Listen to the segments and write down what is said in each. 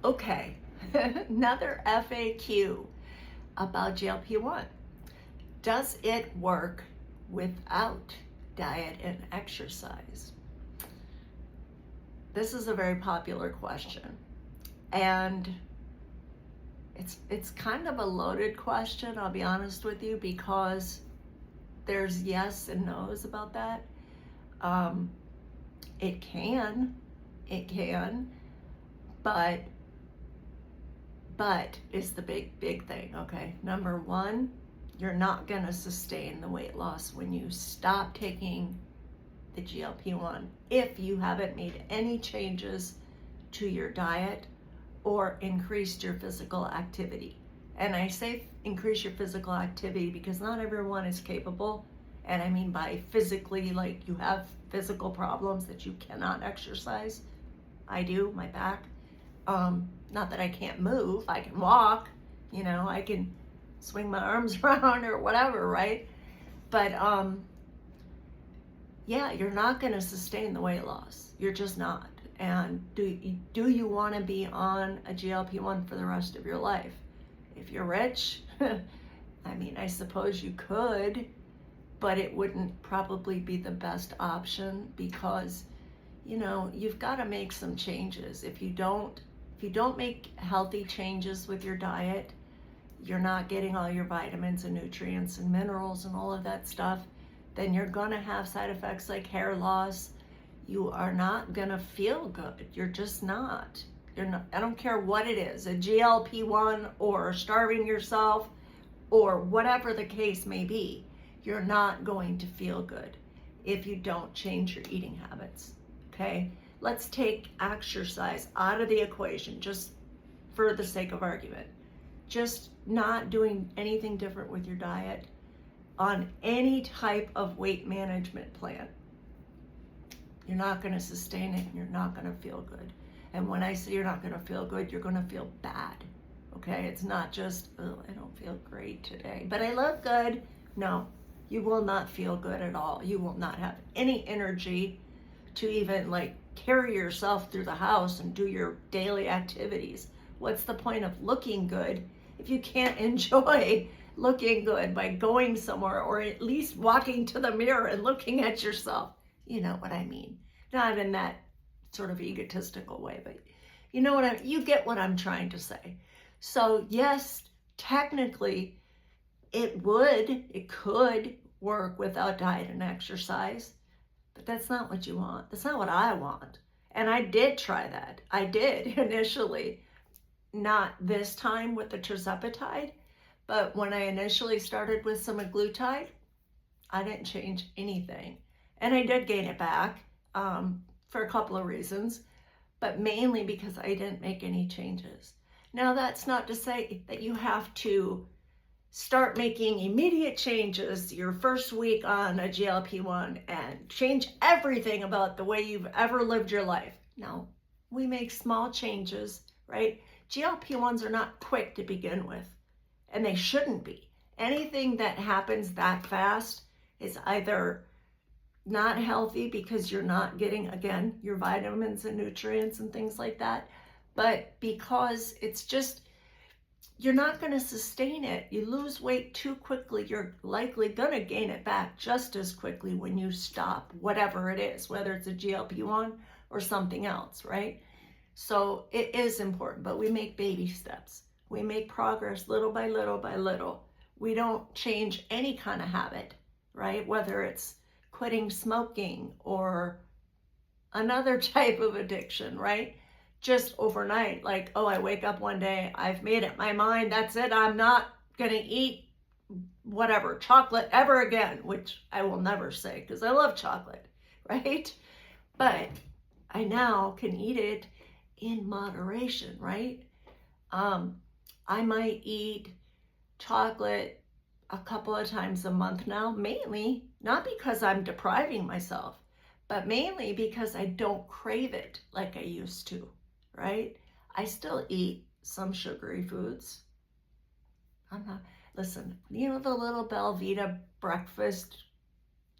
Okay, another FAQ about GLP-1. Does it work without diet and exercise? This is a very popular question, and it's kind of a loaded question, I'll be honest with you, because there's yes and no's about that. Um, it can, but is the big thing, okay? Number one, you're not gonna sustain the weight loss when you stop taking the GLP-1 if you haven't made any changes to your diet or increased your physical activity. And I say increase your physical activity because not everyone is capable, and I mean by physically, like you have physical problems that you cannot exercise. I do, my back. Not that I can't move, I can walk, I can swing my arms around or whatever, right? But yeah, you're not going to sustain the weight loss. You're just not. And do you want to be on a GLP-1 for the rest of your life? If you're rich, I mean, I suppose you could, but it wouldn't probably be the best option because, you've got to make some changes. If you don't make healthy changes with your diet, you're not getting all your vitamins and nutrients and minerals and all of that stuff, then you're going to have side effects like hair loss. You are not going to feel good. You're just not. You're not. I don't care what it is, a GLP-1 or starving yourself or whatever the case may be. You're not going to feel good if you don't change your eating habits, okay? Let's take exercise out of the equation just for the sake of argument. Just not doing anything different with your diet on any type of weight management plan. You're not going to sustain it and you're not going to feel good. And when I say you're not going to feel good, you're going to feel bad. Okay? It's not just, oh, I don't feel great today, but I look good. No, you will not feel good at all. You will not have any energy to even carry yourself through the house and do your daily activities. What's the point of looking good if you can't enjoy looking good by going somewhere or at least walking to the mirror and looking at yourself? You know what I mean. Not in that sort of egotistical way, but you get what I'm trying to say. So yes, technically it could work without diet and exercise, but that's not what you want. That's not what I want. And I did try that. I did initially, not this time with the tirzepatide, but when I initially started with semaglutide, I didn't change anything. And I did gain it back for a couple of reasons, but mainly because I didn't make any changes. Now, that's not to say that you have to start making immediate changes your first week on a GLP-1 and change everything about the way you've ever lived your life. No, we make small changes, right? GLP-1s are not quick to begin with, and they shouldn't be. Anything that happens that fast is either not healthy because you're not getting, again, your vitamins and nutrients and things like that, but because it's just, you're not going to sustain it. You lose weight too quickly, you're likely going to gain it back just as quickly when you stop, whatever it is, whether it's a GLP-1 or something else, right? So it is important, but we make baby steps. We make progress little by little by little. We don't change any kind of habit, right? Whether it's quitting smoking or another type of addiction, right? Just overnight, I wake up one day, I've made up my mind, that's it, I'm not gonna eat whatever, chocolate ever again, which I will never say because I love chocolate, right? But I now can eat it in moderation, right? I might eat chocolate a couple of times a month now, mainly not because I'm depriving myself, but mainly because I don't crave it like I used to, right? I still eat some sugary foods. Listen, the little Belvita breakfast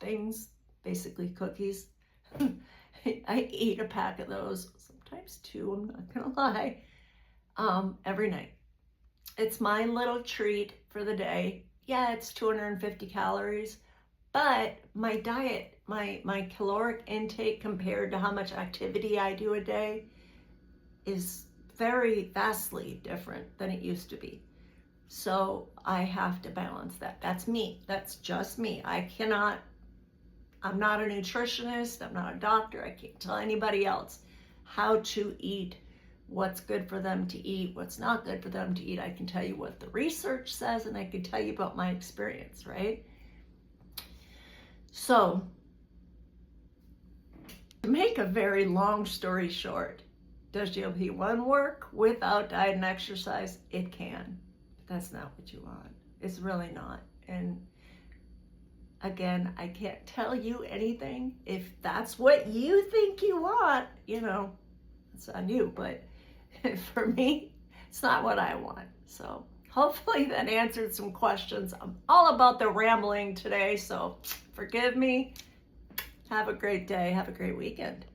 things, basically cookies. I eat a pack of those, sometimes two, I'm not gonna lie. every night. It's my little treat for the day. Yeah, it's 250 calories, but my diet, my caloric intake compared to how much activity I do a day is very vastly different than it used to be. So I have to balance that. That's me. That's just me. I'm not a nutritionist. I'm not a doctor. I can't tell anybody else how to eat, what's good for them to eat, what's not good for them to eat. I can tell you what the research says, and I can tell you about my experience, right? So, to make a very long story short, does GLP-1 work without diet and exercise? It can. That's not what you want. It's really not. And again, I can't tell you anything. If that's what you think you want, it's on you. But for me, it's not what I want. So hopefully that answered some questions. I'm all about the rambling today, so forgive me. Have a great day. Have a great weekend.